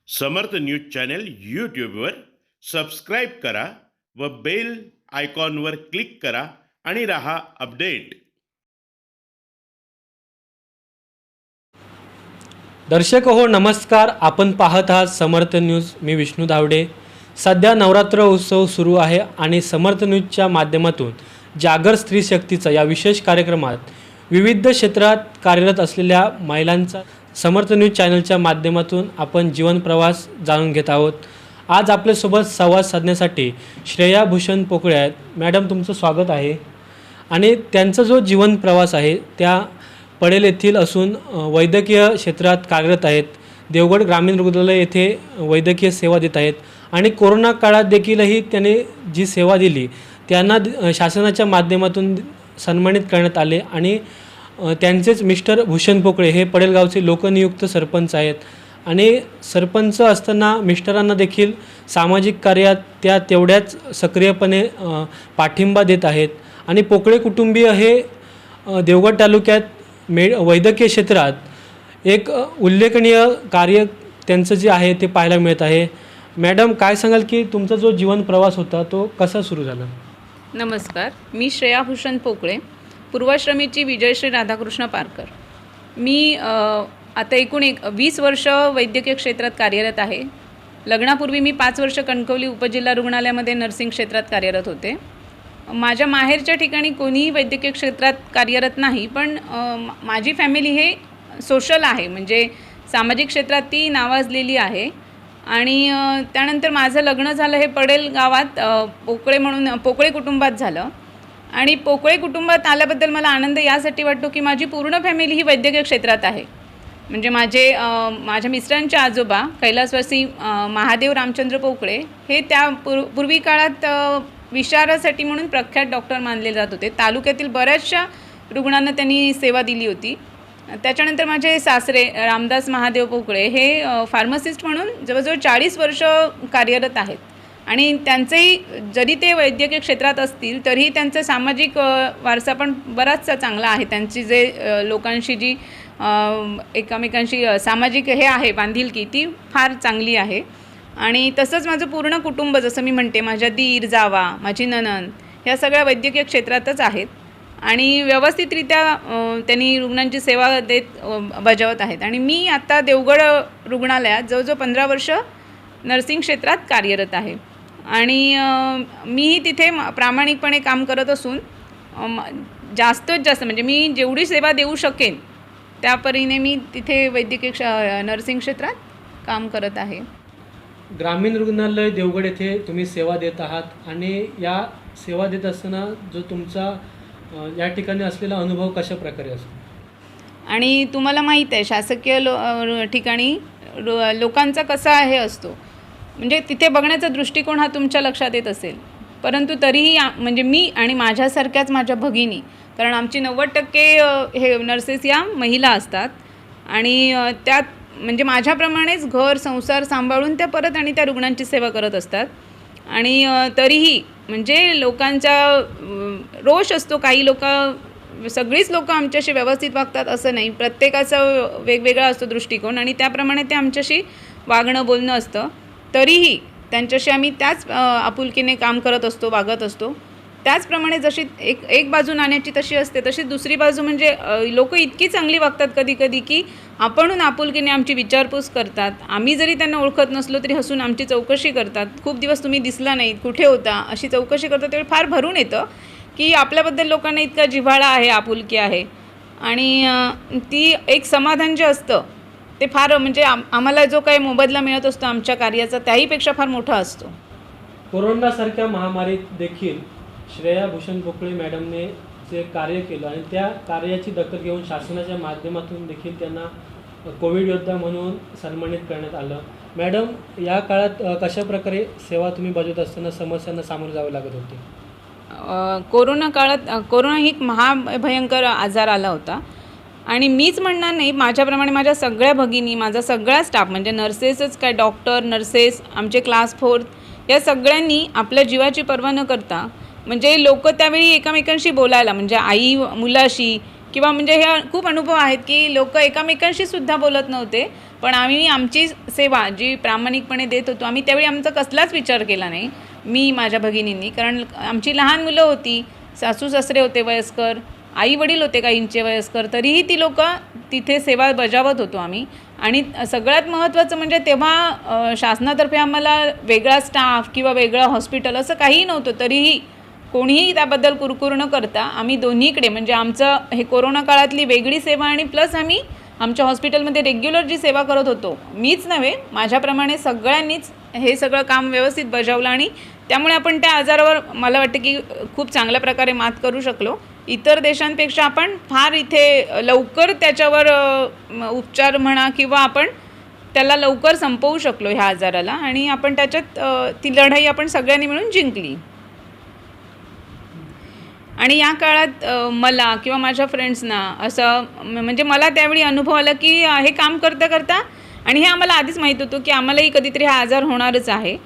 समर्थ news channel यूट्यूबवर subscribe करा व बेल आयकॉनवर क्लिक करा आणि रहा अपडेट। दर्शक हो नमस्कार, आपण पाहत आहात समर्थ न्यूज। मी विष्णू धावडे। सध्या नवरात्र उत्सव सुरू आहे आणि समर्थ न्यूजच्या माध्यमातून जागर स्त्री शक्तीचा या विशेष कार्यक्रमात विविध क्षेत्रात कार्यरत असलेल्या महिलांचा समर्थ न्यूज चॅनलच्या माध्यमातून आपण जीवन प्रवास जाणून घेत आहोत। आज आपल्यासोबत संवाद साधण्यासाठी श्रेया भूषण पोकळे आहेत। मॅडम, तुमचं स्वागत आहे। आणि त्यांचा जो जीवन प्रवास आहे त्या पडेल येथील असून वैद्यकीय क्षेत्रात कार्यरत आहेत। देवगड ग्रामीण रुग्णालय येथे वैद्यकीय सेवा देत आहेत आणि कोरोना काळात देखीलही त्यांनी जी सेवा दिली त्यांना शासनाच्या माध्यमातून सन्मानित करण्यात आले आणि त्यांचेच मिस्टर भूषण पोकळे हे पडेलगावचे लोकनियुक्त सरपंच आहेत आणि सरपंच असताना मिस्टरांना देखील सामाजिक कार्यात त्या तेवढ्याच सक्रियपणे पाठिंबा देत आहेत आणि पोकळे कुटुंबीय हे देवगड तालुक्यात वैद्यकीय क्षेत्रात एक उल्लेखनीय कार्य त्यांचं जे आहे ते पाहायला मिळत आहे। मॅडम, काय सांगाल की तुमचा जो जीवन प्रवास होता तो कसा सुरू झाला? नमस्कार, मी श्रेया भूषण पोकळे, पूर्वाश्रमीची विजयश्री राधाकृष्ण पारकर। मी आता एकूण 20 वर्ष वैद्यकीय क्षेत्रात कार्यरत आहे। लग्नापूर्वी मी 5 वर्ष कणकवली उपजिल्हा रुग्णालयामध्ये नर्सिंग क्षेत्रात कार्यरत होते। माझ्या माहेरच्या ठिकाणी कोणीही वैद्यकीय क्षेत्रात कार्यरत नाही, पण माझी फॅमिली हे सोशल आहे, म्हणजे सामाजिक क्षेत्रात ती नावाजलेली आहे। आणि त्यानंतर माझं लग्न झालं हे पडेल गावात पोकळे कुटुंबात झालं आणि पोकळे कुटुंबात आल्याबद्दल मला आनंद यासाठी वाटतो की माझी पूर्ण फॅमिली ही वैद्यकीय क्षेत्रात आहे। म्हणजे माझ्या मिस्टरांचे आजोबा कैलासवासी महादेव रामचंद्र पोकळे हे त्या पूर्वी काळात विषारासाठी म्हणून प्रख्यात डॉक्टर मानले जात होते। तालुक्यातील बऱ्याचशा रुग्णांना त्यांनी सेवा दिली होती। त्याच्यानंतर माझे सासरे रामदास महादेव पोकळे हे फार्मसिस्ट म्हणून जवळजवळ 40 वर्ष कार्यरत आहेत आणि त्यांचेही जरी ते वैद्यकीय क्षेत्रात असतील तरीही त्यांचा सामाजिक वारसा पण बराचसा चांगला आहे। त्यांची जे लोकांशी जी एकमेकांशी सामाजिक हे आहे बांधिलकी ती फार चांगली आहे। आणि तसंच माझं पूर्ण कुटुंब, जसं मी म्हणते, माझ्या दीर जावा, माझी नणंद ह्या सगळ्या वैद्यकीय क्षेत्रातच आहेत आणि व्यवस्थितरित्या त्यांनी रुग्णांची सेवा बजावत आहेत। आणि मी आता देवगड रुग्णालयात जवळजवळ 15 वर्ष नर्सिंग क्षेत्रात कार्यरत आहे आणि मीही तिथे प्रामाणिकपणे काम करत असून जास्तीत जास्त म्हणजे मी जेवढी सेवा देऊ शकेन त्या परीने मी तिथे वैद्यकीय नर्सिंग क्षेत्रात काम करत आहे। ग्रामीण रुग्णालय देवगड येथे तुम्ही सेवा देत आहात आणि या सेवा देत असताना जो तुमचा या ठिकाणी असलेला अनुभव कशा प्रकारे असतो? आणि तुम्हाला माहीत आहे शासकीय ठिकाणी लोकांचा कसा हे असतो, म्हणजे तिथे बघण्याचा दृष्टिकोन हा तुमच्या लक्षात येत असेल, परंतु तरीही म्हणजे मी आणि माझ्यासारख्याच माझ्या भगिनी, कारण आमची 90% हे नर्सेस या महिला असतात आणि त्यात म्हणजे माझ्याप्रमाणेच घर संसार सांभाळून त्या परत आणि त्या रुग्णांची सेवा करत असतात। आणि तरीही म्हणजे लोकांचा रोष असतो। काही सगळीच लोक आमच्याशी व्यवस्थित वागतात असं नाही, प्रत्येकाचा वेगवेगळा असतो दृष्टिकोन आणि त्याप्रमाणे ते आमच्याशी वागणं बोलणं असतं। तरीही त्यांच्याशी आम्ही त्याच आपुलकीने काम करत असतो, वागत असतो। त्याचप्रमाणे जशी एक बाजू नाण्याची तशी असते, तशी दुसरी बाजू म्हणजे लोक इतकी चांगली वागतात कधी कधी की आपणहून आपुलकीने आमची विचारपूस करतात। आम्ही जरी त्यांना ओळखत नसलो तरी हसून आमची चौकशी करतात। खूप दिवस तुम्ही दिसला नाहीत, कुठे होता, अशी चौकशी करतात। त्यावेळी फार भरून येतं की आपल्याबद्दल लोकांना इतका जिव्हाळा आहे, आपुलकी आहे आणि ती एक समाधान जे असतं ते फार म्हणजे आम्हाला जो काही मोबदला मिळत असतो आमच्या कार्याचा त्याहीपेक्षा फार मोठा असतो। कोरोनासारख्या महामारीत देखील श्रेया भूषण पोकळे मॅडमने जे कार्य केलं आणि त्या कार्याची दखल घेऊन शासनाच्या माध्यमातून देखील त्यांना कोविड योद्धा म्हणून सन्मानित करण्यात आलं। मॅडम, या काळात कशा प्रकारे सेवा तुम्ही बजावत असताना समस्यांना सामोरे जावे लागत होते? कोरोना काळात कोरोना ही महाभयंकर आजार आला होता आणि मीच म्हणणार नाही, माझ्याप्रमाणे माझ्या सगळ्या भगिनी, माझा सगळा स्टाफ म्हणजे नर्सेसच काय, डॉक्टर, नर्सेस, आमचे क्लास 4 या सगळ्यांनी आपल्या जीवाची पर्वा न करता म्हणजे लोक त्यावेळी एकमेकांशी बोलायला, म्हणजे आई मुलाशी किंवा म्हणजे हे खूप अनुभव आहेत की लोक एकमेकांशी सुद्धा बोलत नव्हते पण आम्ही आमची सेवा जी प्रामाणिकपणे देत होतो आम्ही त्यावेळी आमचा कसलाच विचार केला नाही, मी माझ्या भगिनींनी. कारण आमची लहान मुलं होती, सासू सासरे होते वयस्कर, आई वडील होते काहींचे वयस्कर, तरीही ती लोकं तिथे सेवा बजावत होतो आम्ही. आणि सगळ्यात महत्त्वाचं म्हणजे तेव्हा शासनातर्फे आम्हाला वेगळा स्टाफ किंवा वेगळं हॉस्पिटल असं काहीही नव्हतं. तरीही कोणीही त्याबद्दल कुरकुर न करता आम्ही दोन्हीकडे म्हणजे आमचं हे कोरोना काळातली वेगळी सेवा आणि प्लस आम्ही आमच्या हॉस्पिटलमध्ये रेग्युलर जी सेवा करत होतो, मीच नव्हे माझ्याप्रमाणे सगळ्यांनीच हे सगळं काम व्यवस्थित बजावलं आणि त्यामुळे आपण त्या आजारावर मला वाटतं की खूप चांगल्या प्रकारे मात करू शकलो. इतर देशांपेक्षा आपण फार इथे लवकर त्याच्यावर उपचार म्हणा किंवा आपण त्याला लवकर संपवू शकलो ह्या आजाराला आणि आपण त्याच्यात ती लढाई आपण सगळ्यांनी मिळून जिंकली. आणि या काळात मला किंवा माझ्या फ्रेंड्सना असं म्हणजे मला त्यावेळी अनुभव आला की हे काम करता करता आणि हे आम्हाला आधीच माहीत होतं की आम्हालाही कधीतरी हा आजार होणारच आहे.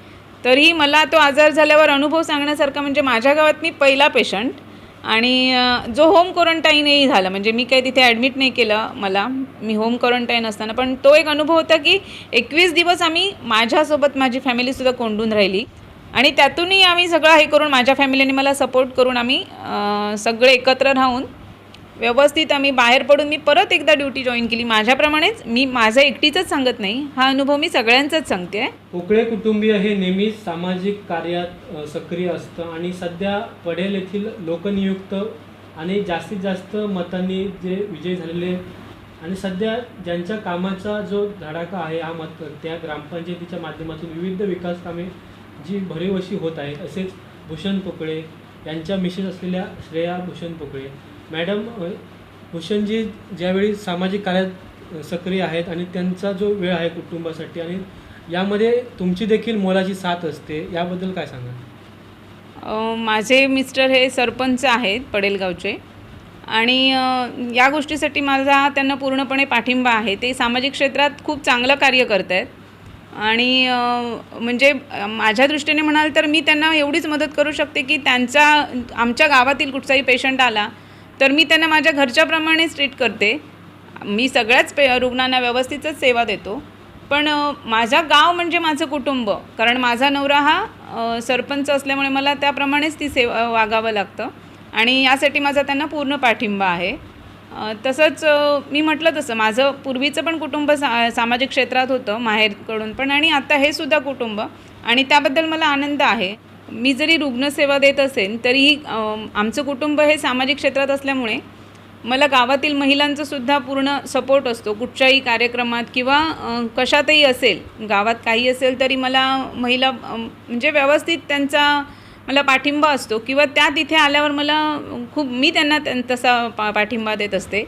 तरीही मला तो आजार झाल्यावर अनुभव सांगण्यासारखा म्हणजे माझ्या गावात मी पहिला पेशंट आणि जो होम क्वारंटाईनही झाला, म्हणजे मी काही तिथे ॲडमिट नाही केलं, मी होम क्वारंटाईन असताना. पण तो एक अनुभव होता की 21 दिवस आम्ही माझ्यासोबत माझी फॅमिलीसुद्धा कोंडून राहिली आणि त्यातूनही आम्ही सगळं हे करून माझ्या फॅमिलीने मला सपोर्ट करून आम्ही सगळे एकत्र राहून व्यवस्थित आम्ही बाहेर पडून मी परत एकदा ड्युटी जॉईन केली. माझ्याप्रमाणेच मी माझं एकटीचंच सांगत नाही, हा अनुभव मी सगळ्यांचाच सांगते आहे. पोकळे कुटुंबीय हे नेहमीच सामाजिक कार्यात सक्रिय असतं आणि सध्या पडेल येथील लोकनियुक्त आणि जास्तीत जास्त मतांनी जे विजयी झालेले आणि सध्या ज्यांच्या कामाचा जो धडाका आहे हा मत त्या ग्रामपंचायतीच्या माध्यमातून विविध विकास कामे जी भरीव होत आहेत. असेच भूषण पोकळे यांच्या मिसेस असलेल्या श्रेया भूषण पोकळे मॅडम, भूषणजी ज्यावेळी सामाजिक कार्यात सक्रिय आहेत आणि त्यांचा जो वेळ आहे कुटुंबासाठी आणि यामध्ये तुमची देखील मोलाची साथ असते, याबद्दल काय सांगा? माझे मिस्टर हे सरपंच आहेत पडेलगावचे आणि या गोष्टीसाठी माझा त्यांना पूर्णपणे पाठिंबा आहे. ते सामाजिक क्षेत्रात खूप चांगलं कार्य करत आहेत आणि म्हणजे माझ्या दृष्टीने म्हणाल तर मी त्यांना एवढीच मदत करू शकते की आमच्या गावातील कुठचाही पेशंट आला तर मी त्यांना माझ्या घरच्याप्रमाणेच ट्रीट करते. मी सगळ्याच रुग्णांना व्यवस्थितच सेवा देतो. पण माझं गाव म्हणजे माझं कुटुंब, कारण माझा नवरा हा सरपंच असल्यामुळे मला त्याप्रमाणेच ती सेवा वागावं लागतं आणि यासाठी माझा त्यांना पूर्ण पाठिंबा आहे. तसंच मी म्हटलं तसं माझं पूर्वीचं पण कुटुंब सामाजिक क्षेत्रात होतं माहेरकडून पण आणि आता हे सुद्धा कुटुंब आणि त्याबद्दल मला आनंद आहे. मी जरी रुग्णसेवा देत असेल तरीही आमचं कुटुंब हे सामाजिक क्षेत्रात असल्यामुळे मला गावातील महिलांचासुद्धा पूर्ण सपोर्ट असतो. कुठच्याही कार्यक्रमात किंवा कशातही असेल, गावात काही असेल तरी मला महिला म्हणजे व्यवस्थित त्यांचा मला पाठिंबा असतो किंवा त्या तिथे आल्यावर मी त्यांना तसा पाठिंबा देत असते.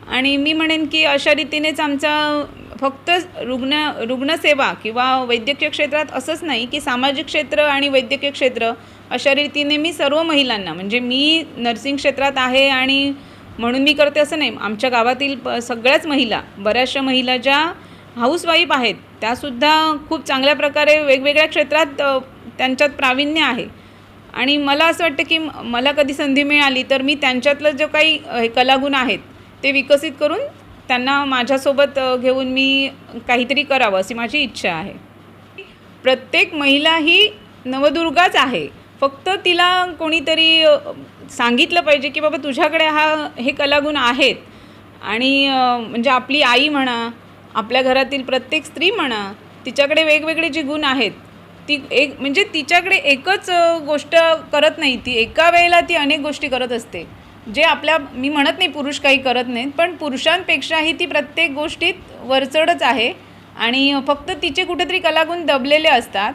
आणि मी म्हणेन की अशा रीतीनेच आमचा फक्त रुग्णसेवा किंवा वैद्यकीय क्षेत्रात असंच नाही की सामाजिक क्षेत्र आणि वैद्यकीय क्षेत्र अशा रीतीने मी सर्व महिलांना म्हणजे मी नर्सिंग क्षेत्रात आहे आणि म्हणून मी करते असं नाही. आमच्या गावातील सगळ्याच महिला, बऱ्याचशा महिला ज्या हाऊसवाईफ आहेत त्यासुद्धा खूप चांगल्या प्रकारे वेगवेगळ्या क्षेत्रात त्यांच्यात प्रावीण्य आहे आणि मला असं वाटतं की मला कधी संधी मिळाली तर मी त्यांच्यातलं जो काही कलागुण आहेत ते विकसित करून त्यांना माझ्यासोबत घेऊन मी काहीतरी करावं अशी माझी इच्छा आहे. प्रत्येक महिला ही नवदुर्गाच आहे, फक्त तिला कोणीतरी सांगितलं पाहिजे की बाबा तुझ्याकडे हे कलागुण आहेत. आणि म्हणजे आपली आई म्हणा, आपल्या घरातील प्रत्येक स्त्री म्हणा, तिच्याकडे वेगवेगळे जे गुण आहेत ती म्हणजे तिच्याकडे एकच गोष्ट करत नाही, ती एका वेळेला ती अनेक गोष्टी करत असते जे मी म्हणत नाही पुरुष काही करत नाहीत, पण पुरुषांपेक्षाही ती प्रत्येक गोष्टीत वरचढच आहे आणि फक्त तिचे कुठेतरी कलागुण दबलेले असतात,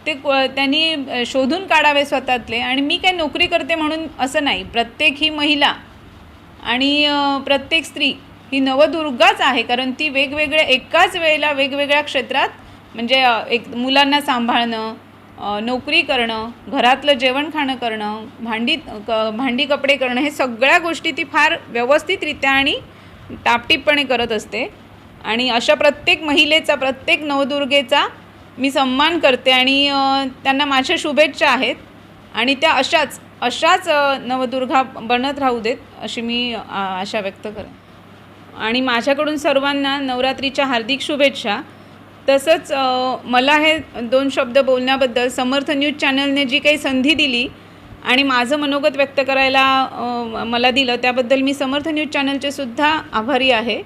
ते त्यांनी शोधून काढावे स्वतःतले. आणि मी काही नोकरी करते म्हणून असं नाही, प्रत्येक ही महिला आणि प्रत्येक स्त्री ही नवदुर्गाच आहे, कारण ती एकाच वेळेला वेगवेगळ्या क्षेत्रात म्हणजे मुलांना सांभाळणं, नोकरी करणं, घरातलं जेवण खाणं करणं, भांडी कपडे करणं, हे सगळ्या गोष्टी ती फार व्यवस्थितरित्या आणि टापटीपपणे करत असते. आणि अशा प्रत्येक महिलेचा, प्रत्येक नवदुर्गेचा मी सन्मान करते आणि त्यांना माझ्या शुभेच्छा आहेत आणि त्या अशाच नवदुर्गा बनत राहू देत अशी मी आशा व्यक्त करेन. आणि माझ्याकडून सर्वांना नवरात्रीच्या हार्दिक शुभेच्छा. तसंच मला हे 2 शब्द बोलण्याबद्दल समर्थ न्यूज चॅनलने जी काही संधी दिली आणि माझं मनोगत व्यक्त करायला मला दिलं त्याबद्दल मी समर्थ न्यूज चॅनलचे सुद्धा आभारी आहे.